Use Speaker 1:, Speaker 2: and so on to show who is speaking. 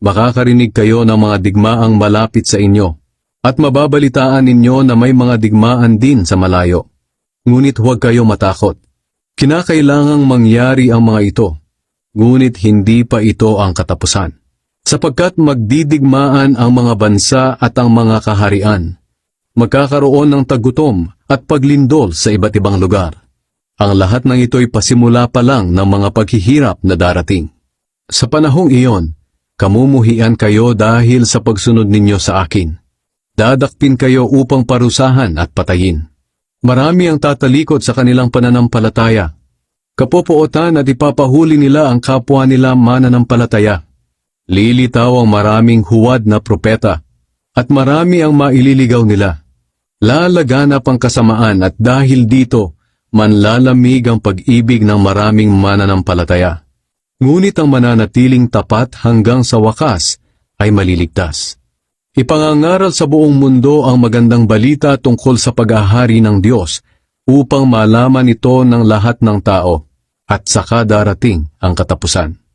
Speaker 1: makakarinig kayo ng mga digmaang malapit sa inyo, at mababalitaan ninyo na may mga digmaan din sa malayo. Ngunit huwag kayo matakot. Kinakailangang mangyari ang mga ito, ngunit hindi pa ito ang katapusan. Sapagkat magdidigmaan ang mga bansa at ang mga kaharian. Magkakaroon ng tagutom at paglindol sa iba't ibang lugar. Ang lahat ng ito'y pasimula pa lang ng mga paghihirap na darating. Sa panahong iyon, kamumuhian kayo dahil sa pagsunod ninyo sa akin. Dadakpin kayo upang parusahan at patayin. Marami ang tatalikod sa kanilang pananampalataya. Kapopootan at ipapahuli nila ang kapwa nila mananampalataya. Lilitaw ang maraming huwad na propeta, at marami ang maililigaw nila. Lalaganap ang kasamaan at dahil dito, manlalamig ang pag-ibig ng maraming mananampalataya. Ngunit ang mananatiling tapat hanggang sa wakas ay maliligtas. Ipangangaral sa buong mundo ang magandang balita tungkol sa pag-ahari ng Diyos upang malaman ito ng lahat ng tao at saka darating ang katapusan.